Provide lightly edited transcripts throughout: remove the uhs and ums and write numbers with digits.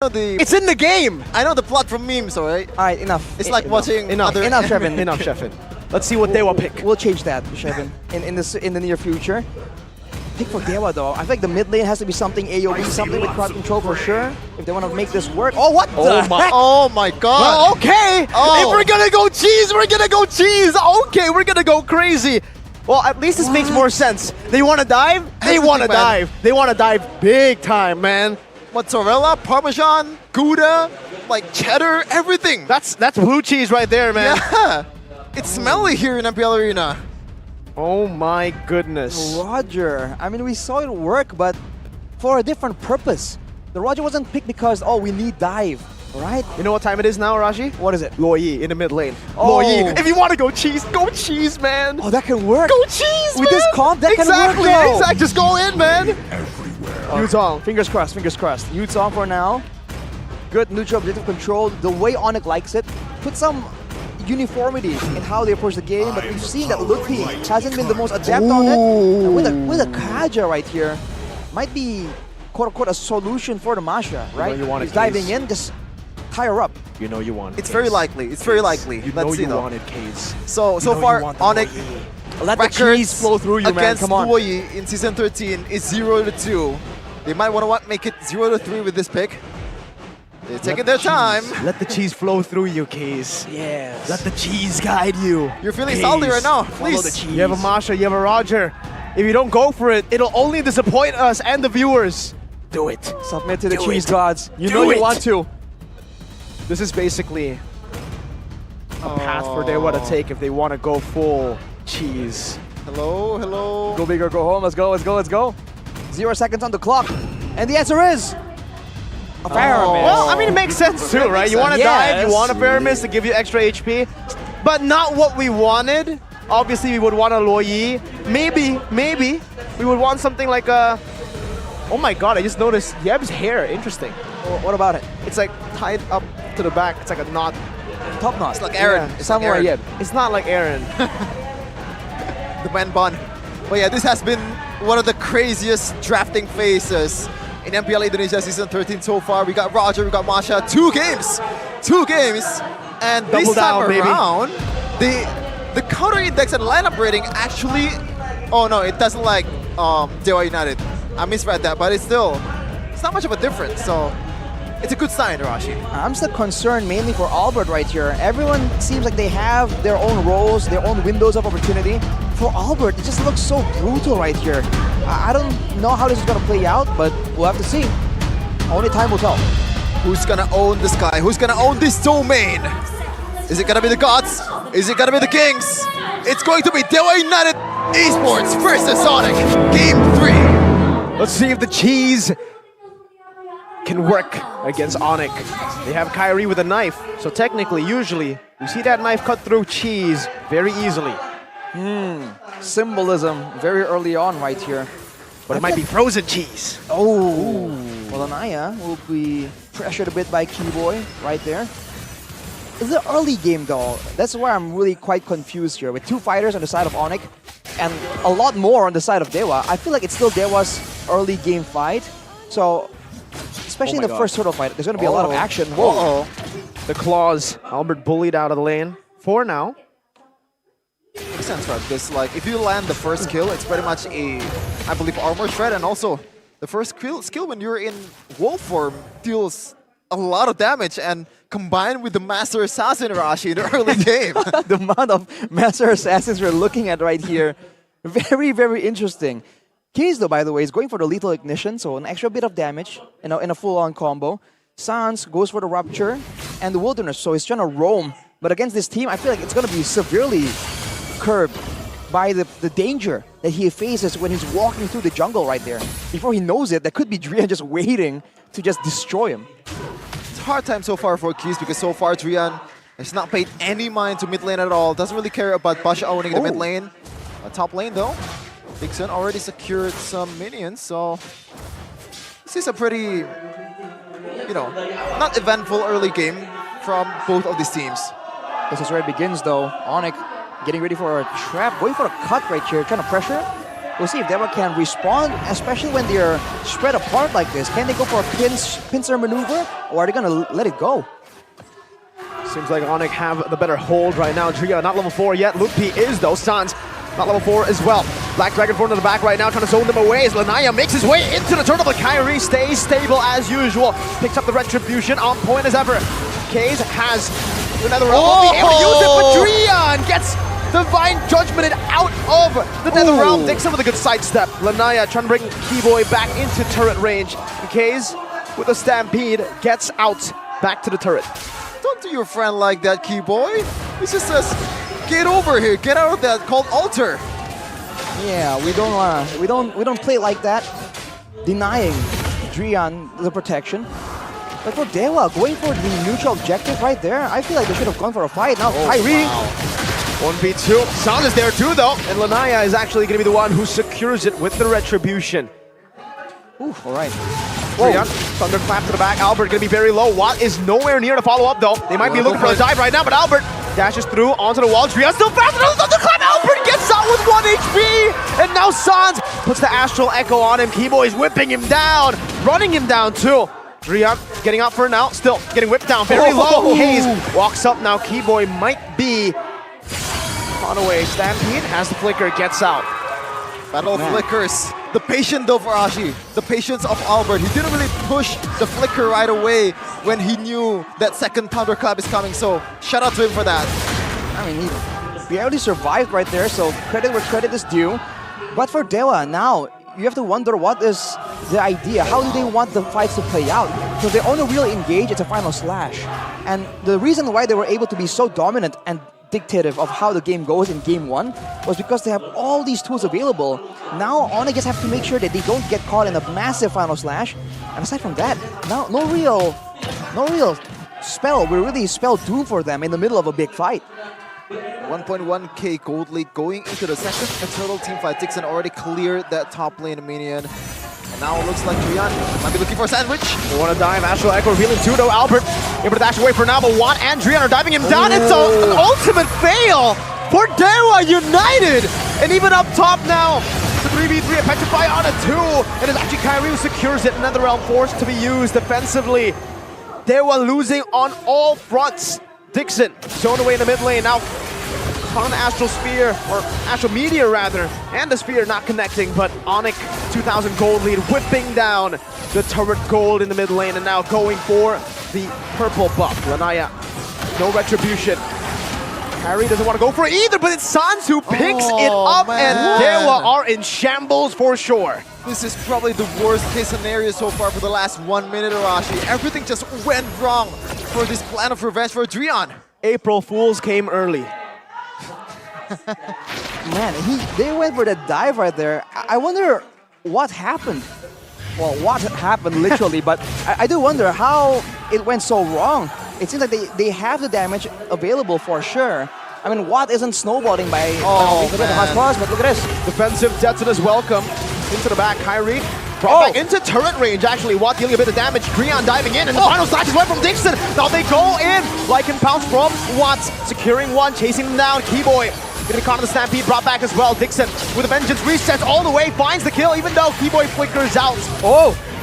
It's in the game! I know the plot from memes, alright? Alright, enough. It's like watching enough, Shevin. Enough, Shevin. Let's see what Dewa pick. We'll change that, Shevin, in the near future. Pick for Dewa though. I think the mid lane has to be something AoE, something with crowd control for sure. If they want to make this work. Oh, what the heck? Oh my god! Well, okay! Oh. If we're gonna go cheese, we're gonna go cheese! Okay, we're gonna go crazy! Well, at least this makes more sense. They want to dive? They want to dive. They want to dive big time, man. Mozzarella, Parmesan, Gouda, like cheddar, everything. That's blue cheese right there, man. Yeah. It's smelly here in MPL Arena. Oh my goodness. Roger. I mean, we saw it work, but for a different purpose. The Roger wasn't picked because, oh, we need dive, right? You know what time it is now, Raji? What is it? Loy in the mid lane. Oh. Loy, if you want to go cheese, man. Oh, that can work. Go cheese, With this comp, that can work, though. Exactly. Just go in, man. Yuzong, fingers crossed, fingers crossed. Yuzong for now. Good neutral objective control. The way Onic likes it. Put some uniformity in how they approach the game, but we've seen that Lupi hasn't been the most adept on it. And with a Kaja right here, might be quote-unquote a solution for the Masha, right? You want He's it, diving Case. in, just tie her up. You know you want it. It's very likely. It's very likely. You Let's know see you though. want it, Case. So know far, you want the Onic Let the records cheese flow through you, man. against Come on. Loy in Season 13 is 0-2. They might want to make it 0-3 with this pick. They're taking their time. Let the cheese flow through you, Case. Yes. Let the cheese guide you. You're feeling Case. salty right now. Follow the Please. cheese. You have a Masha, you have a Roger. If you don't go for it, it'll only disappoint us and the viewers. Do it. Submit to the Do cheese it. gods. You Do know it. you want to. This is basically a path for Dewa to take if they want to go full cheese. Hello. Go big or go home. Let's go. 0 seconds on the clock. And the answer is a Pyramid. Well, I mean, it makes sense too, right? You want to dive, you want a Pyramid to give you extra HP, but not what we wanted. Obviously, we would want a Loyi. Maybe we would want something like a... Oh my god, I just noticed Yeb's hair. Interesting. What about it? It's like tied up to the back. It's like a knot. Top knot. It's like Aaron. Yeah. It's Somewhere, like yeah. Aaron. It's not like Aaron. The man bun. But yeah, this has been one of the craziest drafting phases in MPL Indonesia Season 13 so far. We got Roger, we got Masha. 2 games. And Double this time down, baby. around, the counter index and lineup rating actually... Oh no, it doesn't like Dewa United. I misread that, but it's not much of a difference. So it's a good sign, Rashi. I'm still concerned mainly for Albert right here. Everyone seems like they have their own roles, their own windows of opportunity. For Albert, it just looks so brutal right here. I don't know how this is going to play out, but we'll have to see. Only time will tell. Who's gonna own the sky? Who's gonna own this domain? Is it gonna be the gods? Is it gonna be the kings? It's going to be Dewa United Esports versus Onic, Game 3. Let's see if the cheese can work against Onic. They have Kyrie with a knife, so technically, usually, you see that knife cut through cheese very easily. Symbolism very early on right here. But it might be frozen cheese. Oh. Well, Anaya will be pressured a bit by Keyboy right there. It's the early game though. That's where I'm really quite confused here. With 2 fighters on the side of Onic and a lot more on the side of Dewa. I feel like it's still Dewa's early game fight. So, especially in the first turtle fight, there's going to be a lot of action. Whoa. The claws. Albert bullied out of the lane. 4 now. Makes sense, right? Because like if you land the first kill, it's pretty much a, I believe, armor shred, and also the first skill when you're in wolf form deals a lot of damage, and combined with the Master Assassin Rashi in the early game. The amount of Master Assassins we're looking at right here. Very, very interesting. Keys, though, by the way, is going for the Lethal Ignition, so an extra bit of damage in a full-on combo. Sans goes for the Rupture and the Wilderness, so he's trying to roam. But against this team, I feel like it's going to be severely curbed by the danger that he faces when he's walking through the jungle right there. Before he knows it, that could be Drian just waiting to just destroy him. It's a hard time so far for Keys because so far Drian has not paid any mind to mid lane at all. Doesn't really care about Basha owning the mid lane. Top lane though, Dixon already secured some minions, so this is a pretty, you know, not eventful early game from both of these teams. This is where it begins though. Onic getting ready for a trap, going for a cut right here, trying to pressure. We'll see if Dewa can respond, especially when they're spread apart like this. Can they go for a pincer maneuver, or are they gonna let it go? Seems like Onic have the better hold right now. Jika not level 4 yet. Lupi is though. Sans not level 4 as well. Black Dragon forward to the back right now, trying to zone them away as Lanaya makes his way into the turtle, but Kyrie stays stable as usual. Picks up the retribution, on point as ever. Kaze has another realm. Won't be able to use it, but Drian gets Divine Judgment out of the Nether Realm. Dixon with a good sidestep. Lanaya trying to bring Keyboy back into turret range. Kaze with a stampede gets out back to the turret. Don't do your friend like that, Keyboy. He just says, get over here, get out of that called altar. Yeah, we don't play like that, denying Drian the protection. But for Dewa, going for the neutral objective right there, I feel like they should have gone for a fight. Now Kyrie. Wow. 1v2. Sans is there too though, and Lanaya is actually going to be the one who secures it with the retribution. Ooh, all right. Drian, thunderclap to the back. Albert going to be very low. Watt is nowhere near to follow up though. They might be looking for a dive right now, but Albert dashes through onto the wall. Drian still fast. Another thunderclap. Albert gets out with 1 HP, and now Sans puts the Astral Echo on him. Keyboy is whipping him down, running him down too. Drian getting up for now, still getting whipped down very low. Haze walks up now. Keyboy might be on away. Stampede has the flicker, gets out. Battle of Flickers. The patience though for Ashi. The patience of Albert. He didn't really push the flicker right away when he knew that second thunderclap is coming. So shout out to him for that. I mean, he barely survived right there, so credit where credit is due. But for Dewa, now, you have to wonder what is the idea. How do they want the fights to play out? Because they only really engage, it's a final slash. And the reason why they were able to be so dominant and dictative of how the game goes in game 1 was because they have all these tools available. Now Onic just have to make sure that they don't get caught in a massive final slash. And aside from that, now no real spell will really spell doom for them in the middle of a big fight. 1.1k gold lead going into the second Eternal team fight. Dixon already cleared that top lane minion. And now it looks like Drian might be looking for a sandwich. They want to dive. Astral Echo revealing 2 though. Albert able to dash away for now, but Watt and Drian are diving him down. It's an ultimate fail for Dewa United. And even up top now, the 3v3 Petrify on a 2. And it's actually Kyrie who secures it. Another realm forced to be used defensively. Dewa losing on all fronts. Dixon shown away in the mid lane. Now on Astral Spear, or Astral Meteor rather, and the Spear not connecting, but Onic 2,000 gold lead whipping down the turret gold in the mid lane, and now going for the purple buff. Lanaya, no retribution. Kyrie doesn't want to go for it either, but it's Sans who picks it up, and Dewa are in shambles for sure. This is probably the worst case scenario so far for the last 1 minute, Arashi. Everything just went wrong for this plan of revenge for Drian. April Fools came early. Man, they went for that dive right there. I wonder what happened. Well, what happened literally, but I do wonder how it went so wrong. It seems like they have the damage available for sure. I mean, Watt isn't snowballing by the hot cross, but look at this. Defensive Jetson is welcome. Into the back, Kyrie. Brought back into turret range, actually. Watt dealing a bit of damage. Drian diving in, and the final slash is right from Dixon. Now they go in. Lycan pounce from Watts. Securing one, chasing him down. Keyboy getting caught in the stampede, brought back as well. Dixon with a vengeance, resets all the way, finds the kill, even though Keyboy flickers out.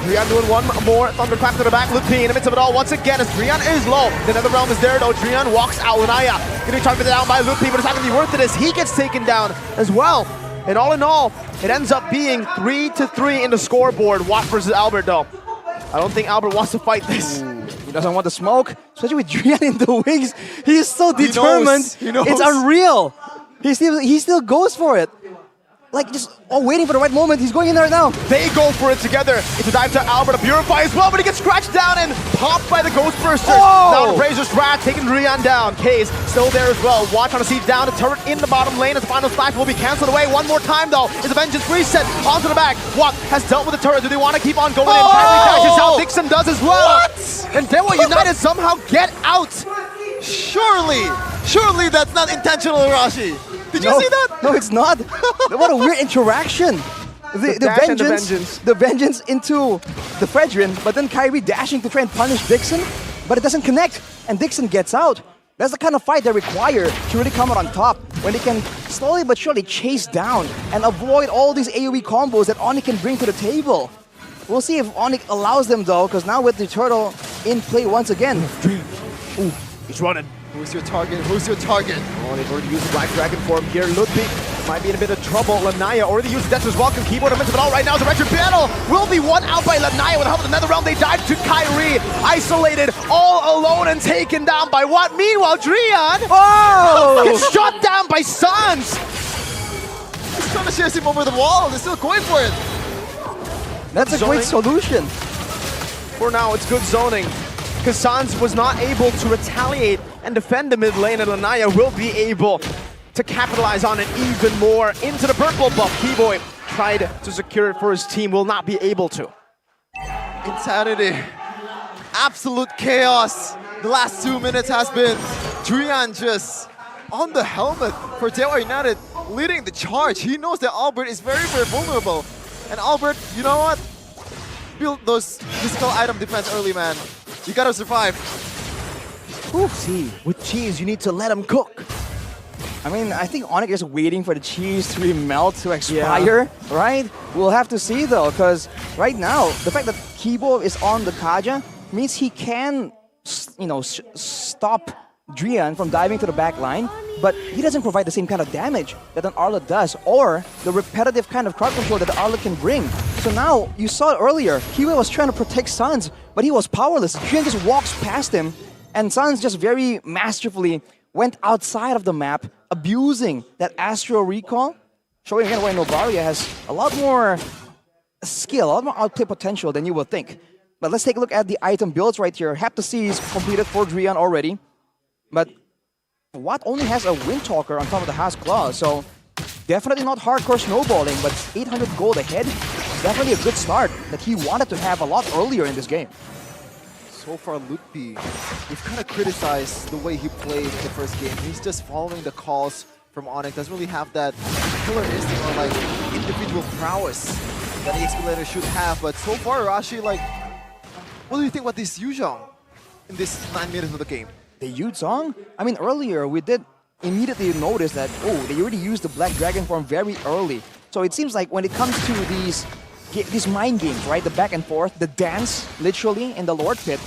Drian doing one more. Thunderclap to the back. Lupi in the midst of it all once again as Drian is low. The Nether Realm is there though. Drian walks out. Lanaya getting targeted down by Lupi, but it's not going to be worth it as he gets taken down as well. And all in all, it ends up being 3-3 in the scoreboard. Watt versus Albert though. I don't think Albert wants to fight this. He doesn't want the smoke, especially with Drian in the wings. He is so determined. He knows. It's unreal. He still goes for it. Like just waiting for the right moment. He's going in there now. They go for it together. It's a dive to Albert, a Purify as well, but he gets scratched down and popped by the Ghost Bursters. Now the Razor's Wrath taking Drian down. Kaze still there as well. Watch trying to siege down the turret in the bottom lane as the final slash will be cancelled away. One more time though. It's a Vengeance reset onto the back. Watt has dealt with the turret. Do they want to keep on going in? Kyrie dashes out. Dixon does as well. What? And Dewa United somehow get out. Surely that's not intentional, Arashi. Did you see that? No, it's not. What a weird interaction. The vengeance into the Fredrin, but then Kyrie dashing to try and punish Dixon, but it doesn't connect, and Dixon gets out. That's the kind of fight they require to really come out on top, when they can slowly but surely chase down and avoid all these AoE combos that Onic can bring to the table. We'll see if Onic allows them though, because now with the turtle in play once again. Ooh, he's running. Who's your target? Who's your target? Oh, they've already used Black Dragon form here. Ludwig might be in a bit of trouble. Lanaya already used Dexter's Welcome Keyboard. Of it all right now. The Retro Battle will be won out by Lanaya with the help of another round. They dive to Kyrie, isolated, all alone, and taken down by what? Meanwhile, Drian gets shot down by Sans. He's trying to chase him over the wall. They're still going for it. That's a great solution. For now, it's good zoning, because Sans was not able to retaliate and defend the mid lane, and Lanaya will be able to capitalize on it even more. Into the purple buff, Keyboy tried to secure it for his team, will not be able to. Insanity. Absolute chaos. The last 2 minutes has been Drian just on the helmet for Dewa United, leading the charge. He knows that Albert is very, very vulnerable. And Albert, you know what? Build those physical item defense early, man. You gotta survive. Ooh, see, with cheese, you need to let him cook. I mean, I think Onic is waiting for the cheese to melt, to expire, right? We'll have to see though, because right now, the fact that Kibo is on the Kaja means he can, you know, stop Drian from diving to the back line, but he doesn't provide the same kind of damage that an Arla does, or the repetitive kind of crowd control that the Arla can bring. So now, you saw it earlier, Kiwi was trying to protect Sans, but he was powerless. Drian just walks past him, and Sans just very masterfully went outside of the map, abusing that Astro Recall, showing again why Novaria has a lot more skill, a lot more outplay potential than you would think. But let's take a look at the item builds right here. Have to see is completed for Drian already. But Watt only has a Windtalker on top of the House Claw, so definitely not hardcore snowballing, but 800 gold ahead. Definitely a good start that he wanted to have a lot earlier in this game. So far, Lutpi, we've kind of criticized the way he played the first game. He's just following the calls from Onic. Doesn't really have that killer instinct or like individual prowess that the XP laner should have. But so far, Rashi, like, what do you think about this Yuzhong in this 9 minutes of the game? The Yuzhong? I mean, earlier we did immediately notice that, oh, they already used the Black Dragon form very early. So it seems like when it comes to these mind games, right, the back and forth, the dance, literally, in the Lord Pit,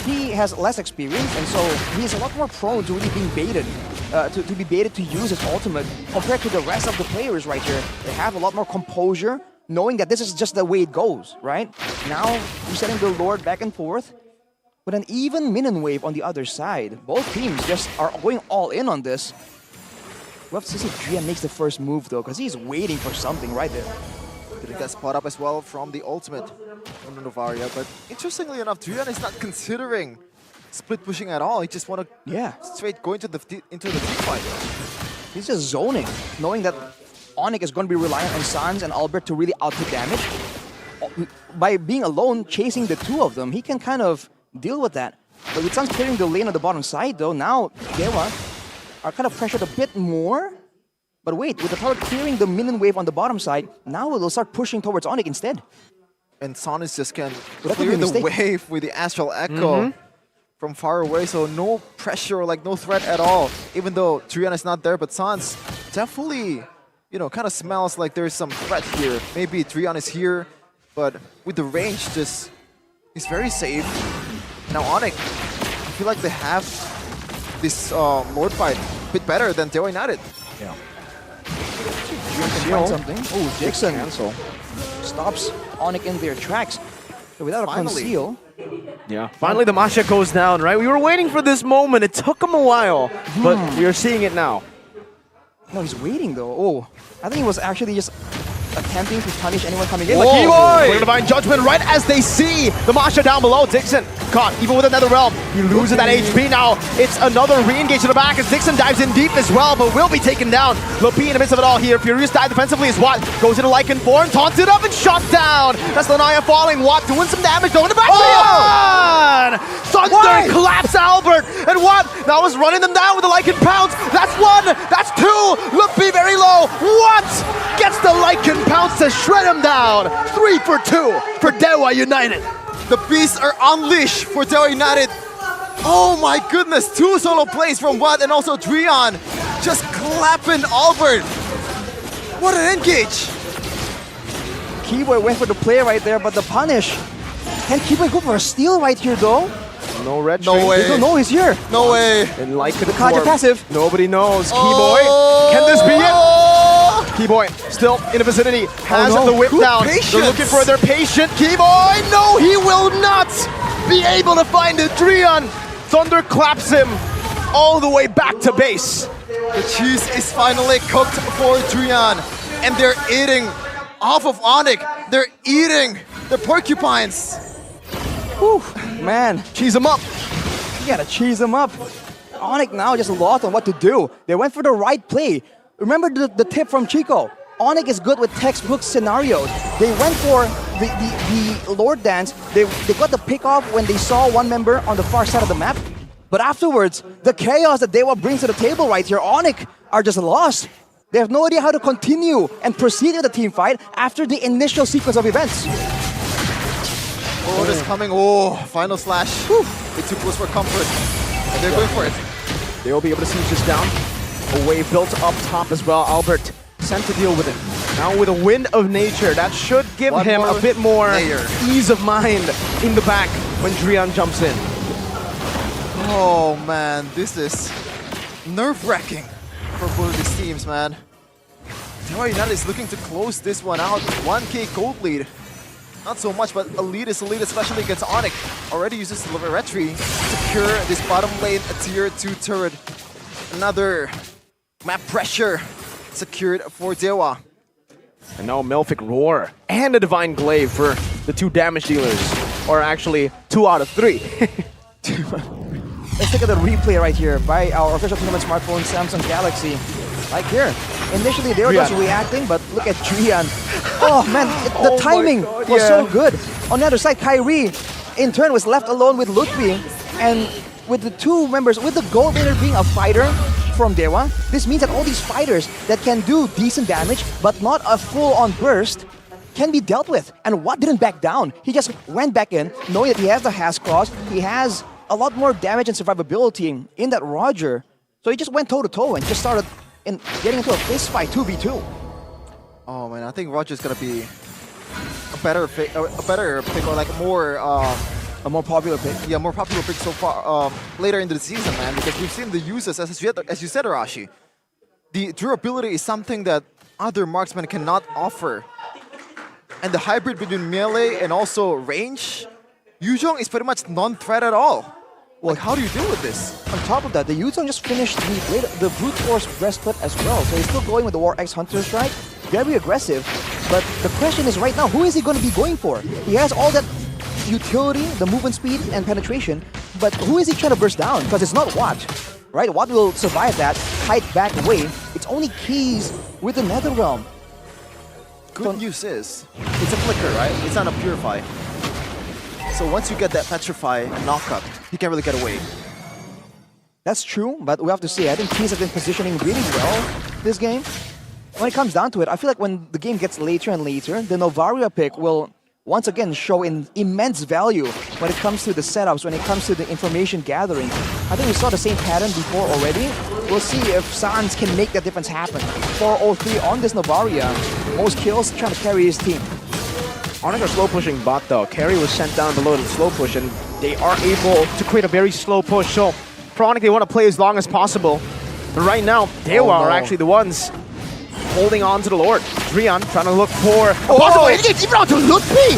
he has less experience, and so he's a lot more prone to really being baited, to be baited to use his ultimate, compared to the rest of the players right here. They have a lot more composure, knowing that this is just the way it goes, right? Now, you're setting the Lord back and forth, with an even minion wave on the other side. Both teams just are going all in on this. We'll have to see if Drian makes the first move though, because he's waiting for something right there. Did get spot up as well from the ultimate from Novaria, but interestingly enough, Drian is not considering split pushing at all. He just want to straight go into the team fight. He's just zoning, knowing that Onic is going to be reliant on Sans and Albert to really output damage. By being alone, chasing the two of them, he can kind of deal with that. But with Sans clearing the lane on the bottom side though, now Dewa are kind of pressured a bit more. But wait, with the tower clearing the minion wave on the bottom side, now it'll start pushing towards Onic instead. And Sonis just can clear the wave with the Astral Echo from far away, so no pressure, like no threat at all. Even though Drian is not there, but Sans definitely, you know, kind of smells like there's some threat here. Maybe Drian is here, but with the range, just he's very safe. Now Onic, I feel like they have this Lord fight a bit better than Dewa United. Yeah. Find something. Oh, Dixon stops Onic in their tracks. So without a conceal. Yeah. Finally the Masha goes down, right? We were waiting for this moment. It took him a while, but we are seeing it now. No, he's waiting though. Oh, I think he was actually just attempting to punish anyone coming in. Like Divine Judgment right as they see the Masha down below. Dixon caught even with another realm. He loses that HP now. It's another re-engage to the back as Dixon dives in deep as well, but will be taken down. Lopi in the midst of it all here. Furious dive defensively as Watt goes into Lycan form, taunted up and shot down. That's Lanaya falling. Watt doing some damage though in the back. Thunder collapse Albert, and Watt now is running them down with the Lycan pounce. That's one, that's two. Lopi very low. Watt gets the Lycan pounce to shred him down. 3 for 2 for Dewa United. The beasts are unleashed for Dewa United. Oh my goodness, 2 solo plays from Watt and also Drian. Just clapping Albert. What an engage. Keyboy went for the play right there, but the punish. Can Keyboy go for a steal right here though? No red No string. way. They don't know he's here. No way. And like the Kaja passive. Nobody knows. Oh. Keyboy, can this be it? Keyboy still in the vicinity, has no. the whip Good down. patience. They're looking for their patient. Keyboy, no, he will not be able to find it. Drian, Thunder claps him all the way back to base. The cheese is finally cooked for Drian. And they're eating off of Onic. They're eating the porcupines. Whew, man, Cheese him up. you gotta cheese him up. Onic now just lost on what to do. They went for the right play. Remember the tip from Chico. Onic is good with textbook scenarios. They went for the Lord Dance. They got the pick off when they saw one member on the far side of the map. But afterwards, the chaos that Dewa brings to the table right here, Onic are just lost. They have no idea how to continue and proceed in the team fight after the initial sequence of events. Oh, this coming. Oh, final slash. Whew. They too close for comfort. And they're going for it. They will be able to siege this down. A wave built up top as well. Albert sent to deal with it. Now with a wind of nature, that should give One him more a bit more layer. ease of mind in the back when Drian jumps in. Oh man, this is nerve-wracking for both these teams, man. Dewa United is looking to close this one out. 1k gold lead. Not so much, but a lead is a lead, especially against Onic. Already uses the Laveretri to secure this bottom lane, a tier 2 turret. Another map pressure secured for Dewa. And now Melphic Roar and a Divine Glaive for the 2 damage dealers. Or actually, 2 out of 3. Let's take a replay right here by our official tournament smartphone, Samsung Galaxy. Like here. Initially, they were just reacting, but look at Drian. Oh man, the timing was so good. On the other side, Kyrie, in turn, was left alone with Lutfi. And with the 2 members, with the gold laner being a fighter from Dewa, this means that all these fighters that can do decent damage, but not a full-on burst, can be dealt with. And Watt didn't back down. He just went back in, knowing that he has the Has Cross, he has a lot more damage and survivability in that Roger. So he just went toe-to-toe and just started getting into a fist fight 2v2. Oh man, I think Roger's gonna be a better pick, or like more A more popular pick. yeah, more popular pick so far later into the season, man. Because we've seen the uses, as you said, Arashi. The durability is something that other marksmen cannot offer, and the hybrid between melee and also range, Yuzhong is pretty much non-threat at all. Like, how do you deal with this? On top of that, the Yuzhong just finished the Brute Force breastplate as well, so he's still going with the War X Hunter Strike. Very aggressive, but the question is right now, who is he going to be going for? He has all that utility, the movement speed and penetration, but who is he trying to burst down? Because it's not Watt, right? Watt will survive that, hide back away. It's only Keys with the Netherrealm. Good news is, it's a flicker, right? It's not a purify. So once you get that petrify knockup, he can't really get away. That's true, but we have to see. I think Keys have been positioning really well this game. When it comes down to it, I feel like when the game gets later and later, the Novaria pick will once again show immense value when it comes to the setups, when it comes to the information gathering. I think we saw the same pattern before already. We'll see if Sans can make that difference happen. 4-0-3 on this Novaria. Most kills trying to carry his team. Onic are slow pushing bot though. Carry was sent down below to slow push and they are able to create a very slow push. So for Onic, they want to play as long as possible. But right now, Dewa are actually the ones holding on to the Lord. Drian trying to look for a possible engage even onto Lutfi.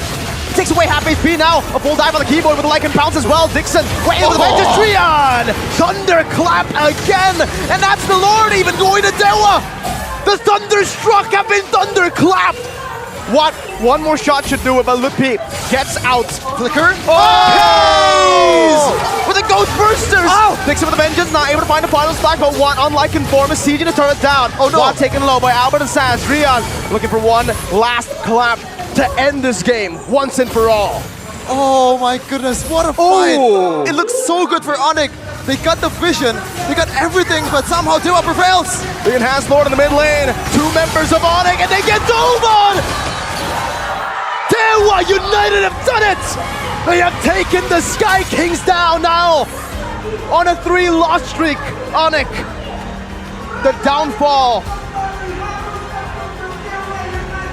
Takes away half HP now. A full dive on the keyboard with the Lycan bounce as well. Dixon way into the vengeance. Drian! Thunderclap again! And that's the Lord even going to Dewa! The Thunderstruck have been thunderclapped! What? One more shot should do it, but Lutfi gets out. Flicker. Oh! With the Ghost Bursters! Oh! Dixon with the Vengeance, not able to find the final stack, but Watt on Lycan form is sieging the turret down. Oh no! Watt taken low by Albert and Sans. Drian looking for one last clap to end this game once and for all. Oh my goodness, what a fight! It looks so good for Onic. They got the vision, they got everything, but somehow Dewa prevails. The Enhanced Lord in the mid lane, 2 members of Onic, and they get dove on! Dewa United have done it! They have taken the Sky Kings down now! on a 3-loss streak. Onic, the downfall.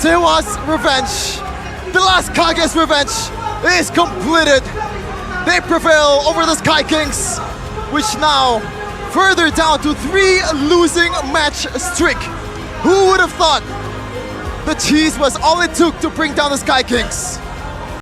Dewa's revenge, the last Kage's revenge is completed. They prevail over the Sky Kings, which now further down to 3 losing match streak. Who would have thought the cheese was all it took to bring down the Sky Kings?